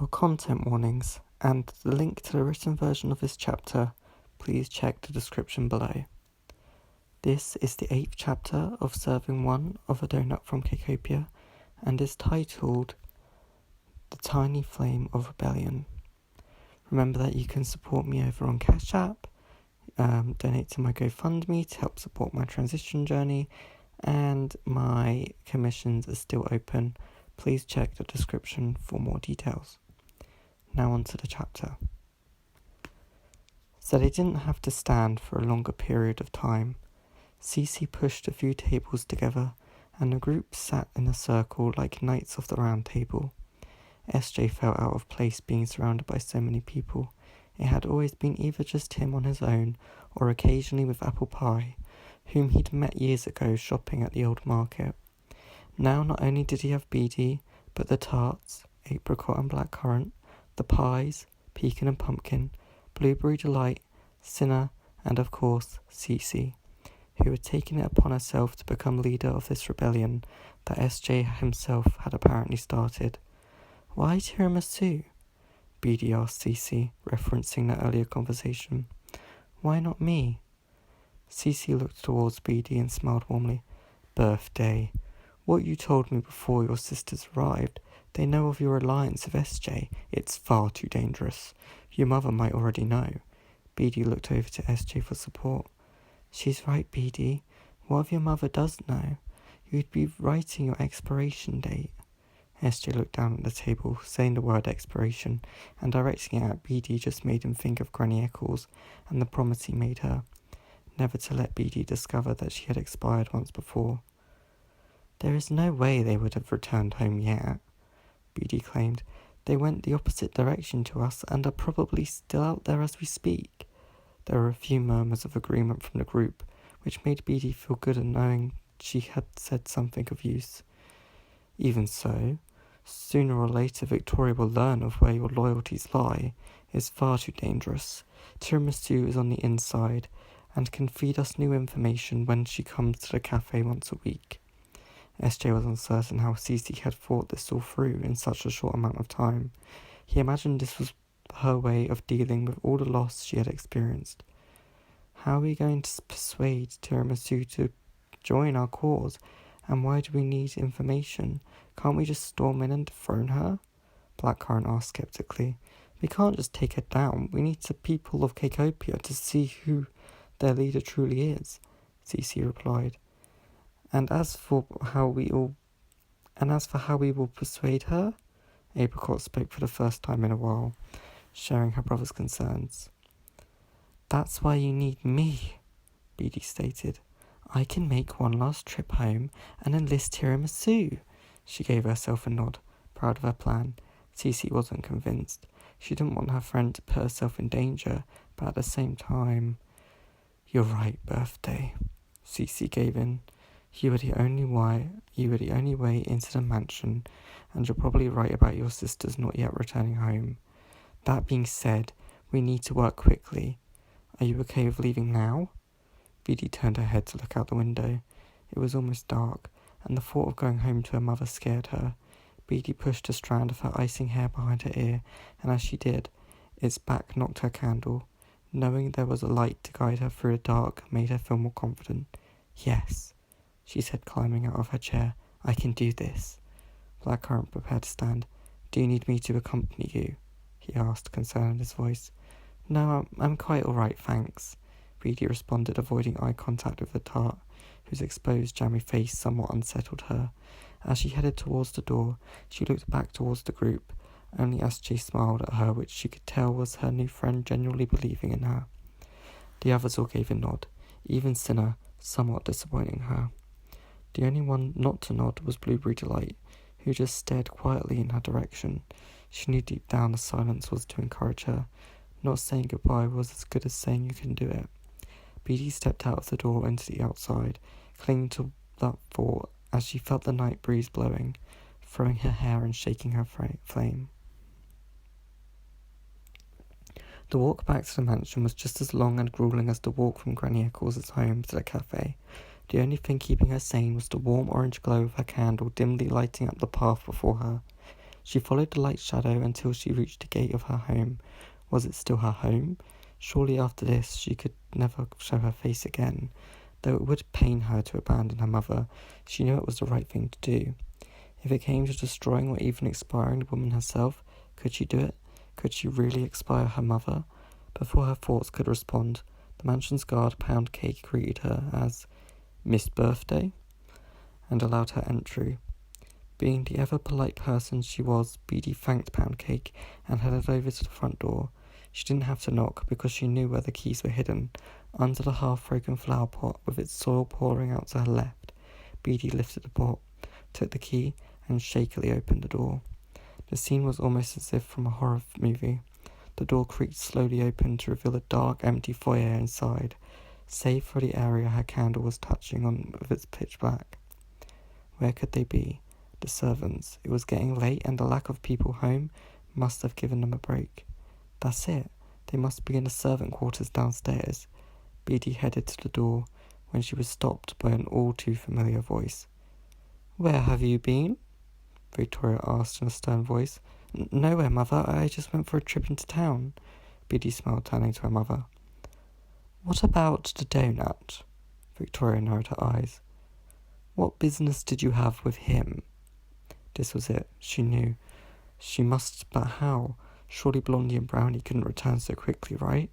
For content warnings and the link to the written version of this chapter, please check the description below. This is the 8th chapter of Serving 1 of a Doughnut from Cakeopia and is titled The Tiny Flame of Rebellion. Remember that you can support me over on Cash App, donate to my GoFundMe to help support my transition journey, and my commissions are still open. Please check the description for more details. Now on to the chapter. So they didn't have to stand for a longer period of time. Cece pushed a few tables together, and the group sat in a circle like knights of the round table. SJ felt out of place being surrounded by so many people. It had always been either just him on his own, or occasionally with Apple Pie, whom he'd met years ago shopping at the old market. Now not only did he have Beedee, but the tarts, apricot and blackcurrant, the pies, pecan and pumpkin, blueberry delight, Cinna, and of course Cece, who had taken it upon herself to become leader of this rebellion that SJ himself had apparently started. "Why tiramisu?" Beedee asked Cece, referencing their earlier conversation. "Why not me?" Cece looked towards Beedee and smiled warmly. "Birthday. What you told me before your sisters arrived. They know of your alliance with SJ. It's far too dangerous. Your mother might already know." Beedee looked over to SJ for support. "She's right, Beedee. What if your mother does know? You'd be writing your expiration date." SJ looked down at the table, saying the word expiration, and directing it at Beedee just made him think of Granny Eccles and the promise he made her, never to let Beedee discover that she had expired once before. "There is no way they would have returned home yet," Beedee claimed. "They went the opposite direction to us and are probably still out there as we speak." There were a few murmurs of agreement from the group, which made Beedee feel good at knowing she had said something of use. "Even so, sooner or later Victoria will learn of where your loyalties lie. It's far too dangerous. Tiramisu is on the inside and can feed us new information when she comes to the cafe once a week." SJ was uncertain how Cece had thought this all through in such a short amount of time. He imagined this was her way of dealing with all the loss she had experienced. "How are we going to persuade Tiramisu to join our cause? And why do we need information? Can't we just storm in and dethrone her?" Blackcurrant asked skeptically. "We can't just take her down. We need the people of Cakeopia to see who their leader truly is," Cece replied. And as for how we will persuade her," Apricot spoke for the first time in a while, sharing her brother's concerns. "That's why you need me," Beedee stated. "I can make one last trip home and enlist Tiramisu." She gave herself a nod, proud of her plan. Cece wasn't convinced. She didn't want her friend to put herself in danger, but at the same time... "You're right, Birthday." Cece gave in. You were the only way into the mansion, and you're probably right about your sisters not yet returning home. That being said, we need to work quickly. Are you okay with leaving now?" Beedee turned her head to look out the window. It was almost dark, and the thought of going home to her mother scared her. Beedee pushed a strand of her icing hair behind her ear, and as she did, its back knocked her candle. Knowing there was a light to guide her through the dark made her feel more confident. "Yes," she said, climbing out of her chair. "I can do this." Blackcurrant prepared to stand. "Do you need me to accompany you?" he asked, concern in his voice. "No, I'm quite all right, thanks," Beedee responded, avoiding eye contact with the tart, whose exposed jammy face somewhat unsettled her. As she headed towards the door, she looked back towards the group. Only SJ smiled at her, which she could tell was her new friend genuinely believing in her. The others all gave a nod, even Cinna, somewhat disappointing her. The only one not to nod was Blueberry Delight, who just stared quietly in her direction. She knew deep down the silence was to encourage her. Not saying goodbye was as good as saying you can do it. Beedee stepped out of the door into the outside, clinging to that thought as she felt the night breeze blowing, throwing her hair and shaking her flame. The walk back to the mansion was just as long and grueling as the walk from Granny Eccles' home to the cafe. The only thing keeping her sane was the warm orange glow of her candle dimly lighting up the path before her. She followed the light shadow until she reached the gate of her home. Was it still her home? Surely after this she could never show her face again. Though it would pain her to abandon her mother, she knew it was the right thing to do. If it came to destroying or even expiring the woman herself, could she do it? Could she really expire her mother? Before her thoughts could respond, the mansion's guard Pound Cake greeted her as Miss Birthday and allowed her entry. Being the ever-polite person she was, Beedee thanked Pound Cake and headed over to the front door. She didn't have to knock because she knew where the keys were hidden, under the half-broken flower pot with its soil pouring out to her left. Beedee lifted the pot, took the key, and shakily opened the door. The scene was almost as if from a horror movie. The door creaked slowly open to reveal a dark, empty foyer inside, save for the area her candle was touching on with its pitch black. Where could they be? The servants. It was getting late, and the lack of people home must have given them a break. That's it. They must be in the servant quarters downstairs. Beedee headed to the door when she was stopped by an all-too-familiar voice. "Where have you been?" Victoria asked in a stern voice. "Nowhere, Mother. I just went for a trip into town." Beedee smiled, turning to her mother. "What about the Doughnut?" Victoria narrowed her eyes. "What business did you have with him?" This was it. She knew. She must, but how? Surely Blondie and Brownie couldn't return so quickly, right?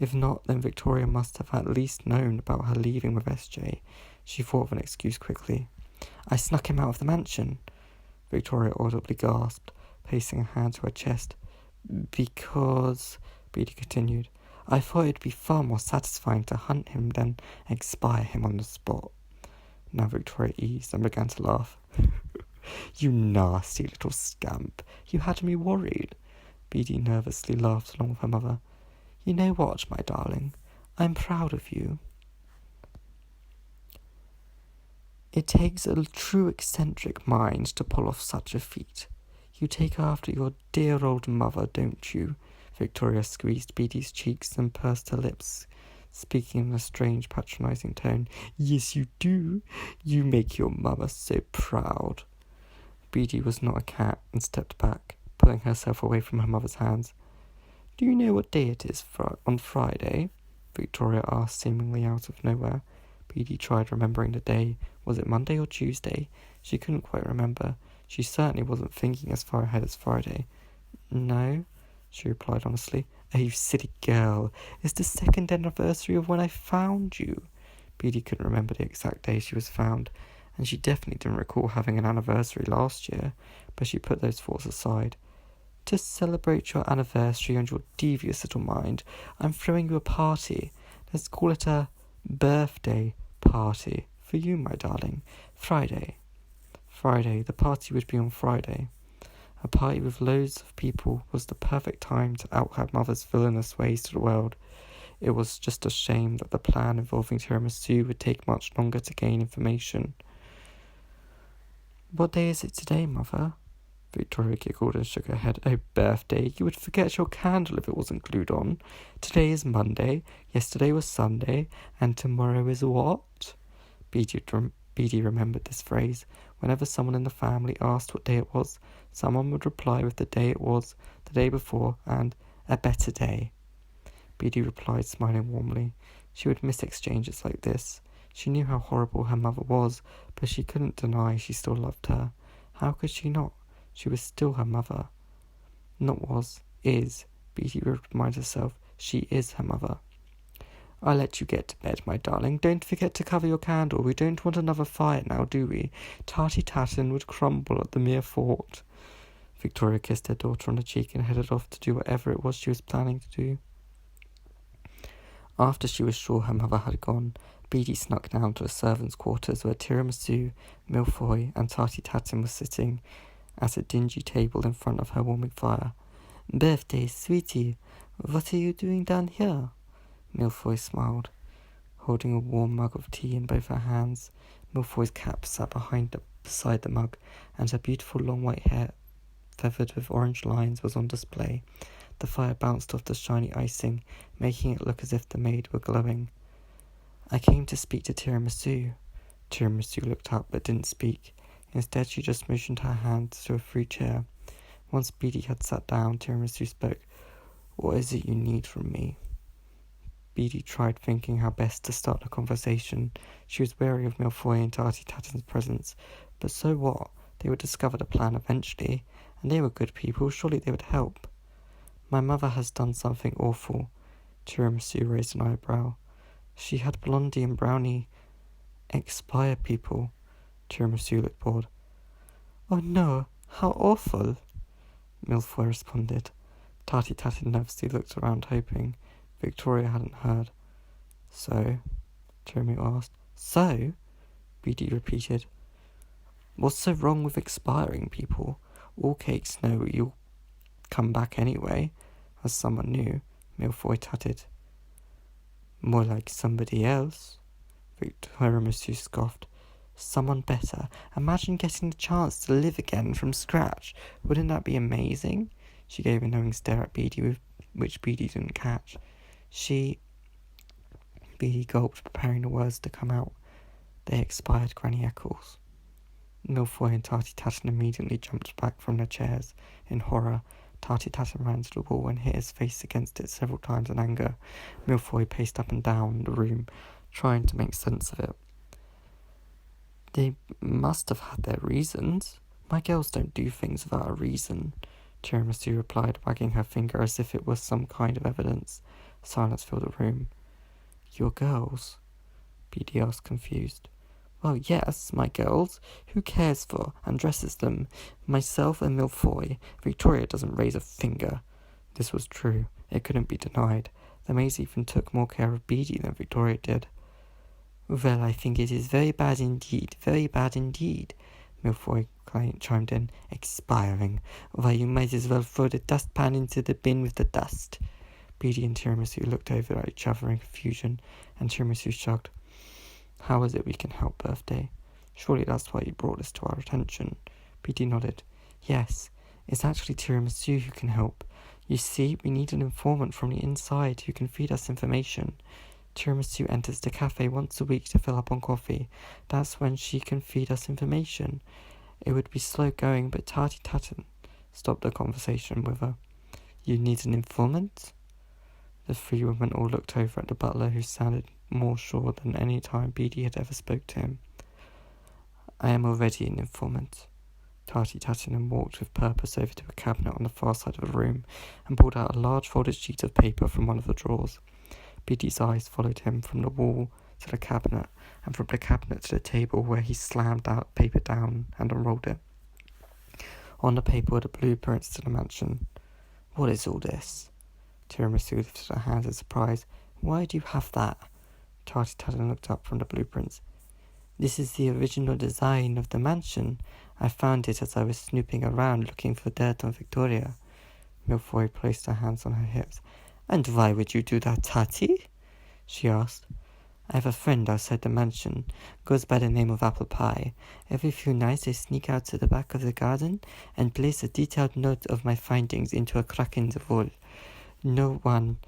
If not, then Victoria must have at least known about her leaving with SJ. She thought of an excuse quickly. "I snuck him out of the mansion," Victoria audibly gasped, placing a hand to her chest. "Because," Beedee continued, "I thought it'd be far more satisfying to hunt him than expire him on the spot." Now Victoria eased and began to laugh. "You nasty little scamp. You had me worried." Beedee nervously laughed along with her mother. "You know what, my darling? I'm proud of you." "It takes a true eccentric mind to pull off such a feat. You take after your dear old mother, don't you?" Victoria squeezed Beedee's cheeks and pursed her lips, speaking in a strange, patronising tone. "Yes, you do. You make your mother so proud." Beedee was not a cat and stepped back, pulling herself away from her mother's hands. "Do you know what day it is on Friday?" Victoria asked, seemingly out of nowhere. Beedee tried remembering the day. Was it Monday or Tuesday? She couldn't quite remember. She certainly wasn't thinking as far ahead as Friday. "No," she replied honestly. "Oh, you silly girl. It's the second anniversary of when I found you." Beedee couldn't remember the exact day she was found, and she definitely didn't recall having an anniversary last year, but she put those thoughts aside. "To celebrate your anniversary and your devious little mind, I'm throwing you a party. Let's call it a birthday party for you, my darling. Friday. The party would be on Friday. A party with loads of people was the perfect time to out her mother's villainous ways to the world. It was just a shame that the plan involving tiramisu would take much longer to gain information. "What day is it today, Mother?" Victoria giggled and shook her head. "Oh, birthday. You would forget your candle if it wasn't glued on. Today is Monday, yesterday was Sunday, and tomorrow is what?" Beedee remembered this phrase. Whenever someone in the family asked what day it was, someone would reply with the day it was, the day before, and "a better day." Beedee replied, smiling warmly. She would miss exchanges like this. She knew how horrible her mother was, but she couldn't deny she still loved her. How could she not? She was still her mother. Not was, is. Beedee reminded herself. She is her mother. "I'll let you get to bed, my darling. Don't forget to cover your candle. We don't want another fire now, do we? Tarty Tatten would crumble at the mere thought." Victoria kissed her daughter on the cheek and headed off to do whatever it was she was planning to do. After she was sure her mother had gone, Beedee snuck down to a servant's quarters where Tiramisu, Milfoy, and Tarty Tatten were sitting at a dingy table in front of her warming fire. "Birthday, sweetie. What are you doing down here?" Milfoy smiled, holding a warm mug of tea in both her hands. Milfoy's cap sat beside the mug, and her beautiful long white hair, feathered with orange lines, was on display. The fire bounced off the shiny icing, making it look as if the maid were glowing. "I came to speak to Tiramisu." Tiramisu looked up but didn't speak. Instead, she just motioned her hand to a free chair. Once Beedee had sat down, Tiramisu spoke. "What is it you need from me?" Beedee tried thinking how best to start the conversation. She was wary of Milfoy and Tati Tatten's presence, but so what? They would discover the plan eventually, and they were good people, surely they would help. "My mother has done something awful." Tiramisu raised an eyebrow. "She had Blondie and Brownie expire people." Tiramisu looked bored. "Oh no, how awful!" Milfoy responded. Tati Tatten nervously looked around, hoping Victoria hadn't heard. "So?" Tiramisu asked. "So?" Beedee repeated. "What's so wrong with expiring people? All cakes know you'll come back anyway, as someone new," Milfoy tutted. "More like somebody else," Tiramisu scoffed. "Someone better. Imagine getting the chance to live again from scratch. Wouldn't that be amazing?" She gave a knowing stare at Beedee, which Beedee didn't catch. Beedee gulped, preparing the words to come out. "They expired, Granny Eccles." Milfoy and Tati Tatten immediately jumped back from their chairs in horror. Tati Tatten ran to the wall and hit his face against it several times in anger. Milfoy paced up and down the room, trying to make sense of it. "They must have had their reasons. My girls don't do things without a reason," Tiramisu replied, wagging her finger as if it was some kind of evidence. Silence filled the room. "Your girls?" Beedee asked, confused. "Well, yes, my girls. Who cares for and dresses them? Myself and Milfoy. Victoria doesn't raise a finger." This was true. It couldn't be denied. The maids even took more care of Beedee than Victoria did. "Well, I think it is very bad indeed, Milfoy chimed in. "Expiring. Why, you might as well throw the dustpan into the bin with the dust." Beedee and Tiramisu looked over at each other in confusion, and Tiramisu shrugged. "How is it we can help, Birthday? Surely that's why you brought this to our attention." Beedee nodded. "Yes, it's actually Tiramisu who can help. You see, we need an informant from the inside who can feed us information. Tiramisu enters the cafe once a week to fill up on coffee. That's when she can feed us information. It would be slow going, but Tati Tatten stopped the conversation with her. "You need an informant?" The three women all looked over at the butler, who sounded more sure than any time Beedee had ever spoke to him. "I am already an informant." Tati Tatten walked with purpose over to a cabinet on the far side of the room and pulled out a large folded sheet of paper from one of the drawers. Beedee's eyes followed him from the wall to the cabinet, and from the cabinet to the table, where he slammed that paper down and unrolled it. On the paper were the blueprints to the mansion. "What is all this?" Tiramisu lifted her hands in surprise. "Why do you have that?" Tati Tatten looked up from the blueprints. "This is the original design of the mansion. I found it as I was snooping around looking for dirt on Victoria." Milfoy placed her hands on her hips. "And why would you do that, Tati?" she asked. "I have a friend outside the mansion, goes by the name of Apple Pie. Every few nights I sneak out to the back of the garden and place a detailed note of my findings into a crack in the wall. No one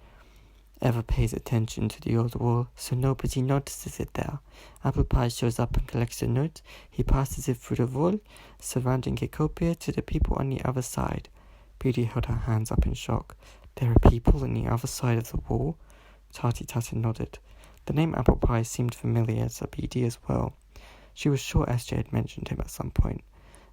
ever pays attention to the old wall, so nobody notices it there. Apple Pie shows up and collects the note. He passes it through the wall surrounding Cakeopia to the people on the other side." Beedee held her hands up in shock. "There are people on the other side of the wall?" Tati Tatten nodded. The name Apple Pie seemed familiar to Beedee as well. She was sure SJ had mentioned him at some point.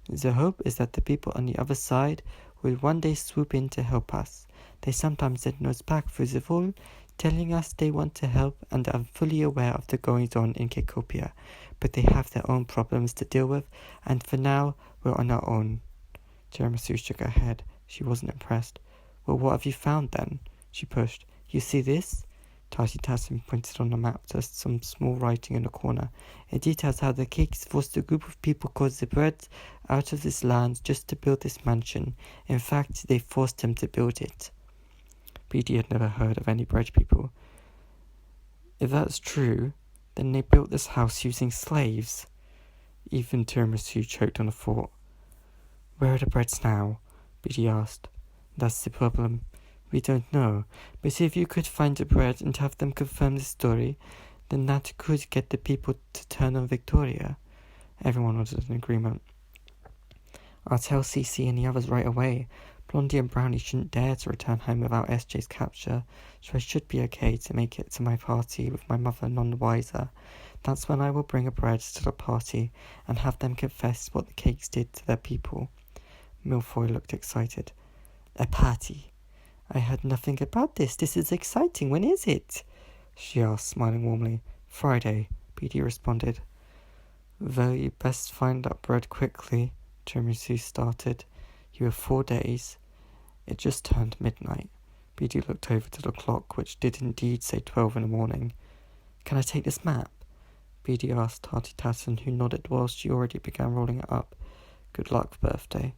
"The hope is that the people on the other side will one day swoop in to help us. They sometimes send notes back through the wall, telling us they want to help and are fully aware of the goings-on in Cakeopia, but they have their own problems to deal with, and for now, we're on our own." Tiramisu shook her head. She wasn't impressed. "Well, what have you found, then?" She pushed. "You see this?" Tati Tatten pointed on the map to some small writing in the corner. "It details how the Cakes forced a group of people called the Breads out of this land just to build this mansion. In fact, they forced them to build it." Beedee had never heard of any Bread people. "If that's true, then they built this house using slaves." Even Tiramisu choked on a thought. "Where are the Breads now?" Beedee asked. "That's the problem. We don't know, but if you could find the Bread and have them confirm the story, then that could get the people to turn on Victoria." Everyone nodded in agreement. I'll tell Cece and the others right away. Blondie and Brownie shouldn't dare to return home without SJ's capture, so I should be okay to make it to my party with my mother none the wiser. That's when I will bring a bread to the party and have them confess what the cakes did to their people. Milfoy looked excited. A party? I heard nothing about this. This is exciting. When is it? She asked, smiling warmly. Friday, Beedee responded. Though you best find that bread quickly, Tiramisu started. You have 4 days. It just turned midnight. Beedee looked over to the clock, which did indeed say 12 in the morning. Can I take this map? Beedee asked Tarty Tatton, who nodded whilst she already began rolling it up. Good luck, birthday,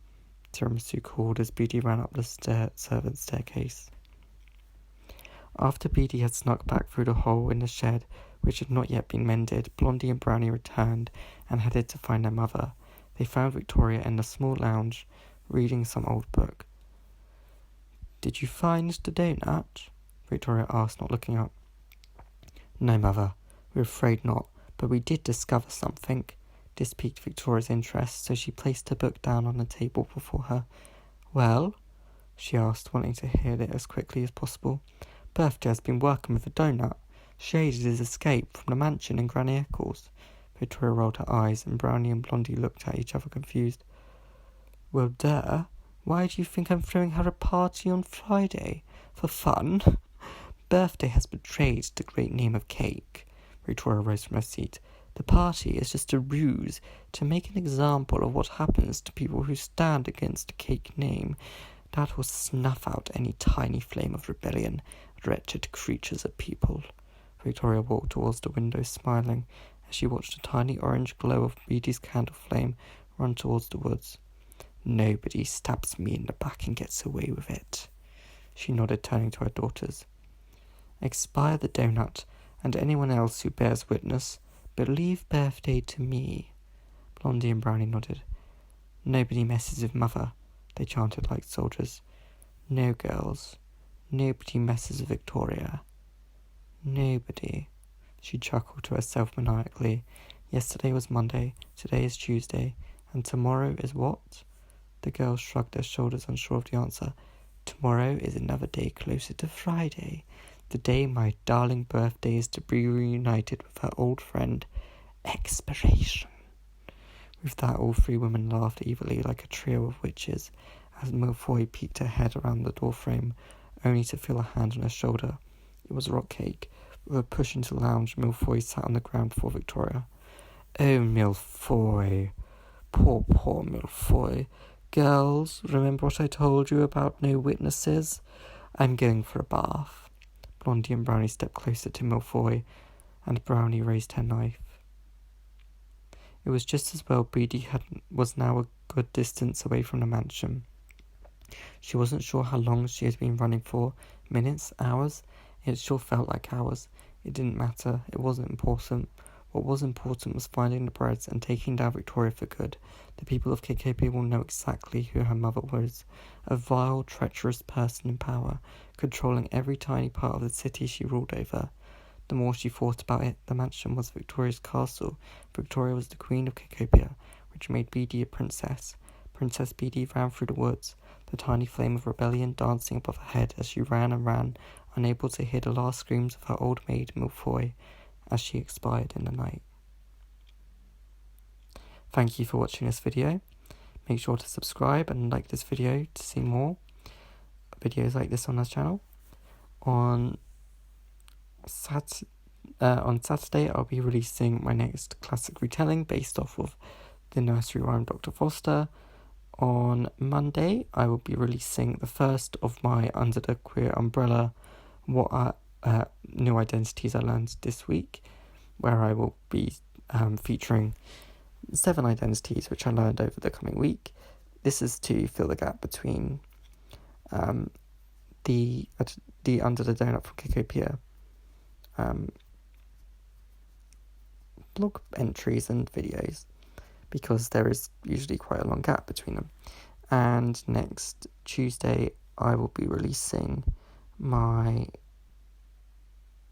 Tiramisu called as Beedee ran up the servants' staircase. After Beedee had snuck back through the hole in the shed, which had not yet been mended, Blondie and Brownie returned and headed to find their mother. They found Victoria in the small lounge, reading some old book. Did you find the doughnut? Victoria asked, not looking up. No, Mother, we're afraid not, but we did discover something. This piqued Victoria's interest, so she placed her book down on the table before her. Well? She asked, wanting to hear it as quickly as possible. Birthday has been working with a doughnut. She aided his escape from the mansion in Granny Eccles. Victoria rolled her eyes, and Brownie and Blondie looked at each other confused. Well, duh. Why do you think I'm throwing her a party on Friday? For fun? Birthday has betrayed the great name of Cake. Victoria rose from her seat. The party is just a ruse to make an example of what happens to people who stand against the Cake name. That will snuff out any tiny flame of rebellion, wretched creatures of people. Victoria walked towards the window, smiling, as she watched a tiny orange glow of Beedee's candle flame run towards the woods. Nobody stabs me in the back and gets away with it. She nodded, turning to her daughters. Expire the doughnut, and anyone else who bears witness, but leave birthday to me. Blondie and Brownie nodded. Nobody messes with Mother, they chanted like soldiers. No, girls. Nobody messes with Victoria. Nobody. She chuckled to herself maniacally. Yesterday was Monday, today is Tuesday, and tomorrow is what? The girls shrugged their shoulders, unsure of the answer. Tomorrow is another day closer to Friday, the day my darling birthday is to be reunited with her old friend, Expiration. With that, all three women laughed evilly like a trio of witches, as Milfoy peeked her head around the doorframe, only to feel a hand on her shoulder. It was Rock Cake. With a push into the lounge, Milfoy sat on the ground before Victoria. Oh, Milfoy. Poor Milfoy. Girls, remember what I told you about no witnesses? I'm going for a bath. Blondie and Brownie stepped closer to Milfoy, and Brownie raised her knife. It was just as well Beedee was now a good distance away from the mansion. She wasn't sure how long she had been running for. Minutes? Hours? It sure felt like hours. It didn't matter. It wasn't important. What was important was finding the breads and taking down Victoria for good. The people of Cakeopia will know exactly who her mother was. A vile, treacherous person in power, controlling every tiny part of the city she ruled over. The more she thought about it, the mansion was Victoria's castle. Victoria was the queen of Cakeopia, which made Beedee a princess. Princess Beedee ran through the woods, the tiny flame of rebellion dancing above her head as she ran and ran, unable to hear the last screams of her old maid Milfoy as she expired in the night. Thank you for watching this video. Make sure to subscribe and like this video to see more videos like this on this channel. On Saturday, I'll be releasing my next classic retelling based off of the nursery rhyme Dr. Foster. On Monday, I will be releasing the first of my Under the Queer Umbrella What Are New Identities I Learned This Week, where I will be featuring 7 identities which I learned over the coming week. This is to fill the gap between the Under the Doughnut from Cakeopia blog entries and videos, because there is usually quite a long gap between them. And next Tuesday, I will be releasing my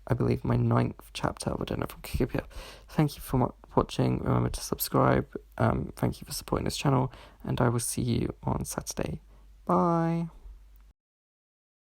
9th chapter of A Doughnut from Cakeopia. Thank you for watching. Remember to subscribe. Thank you for supporting this channel, and I will see you on Saturday. Bye.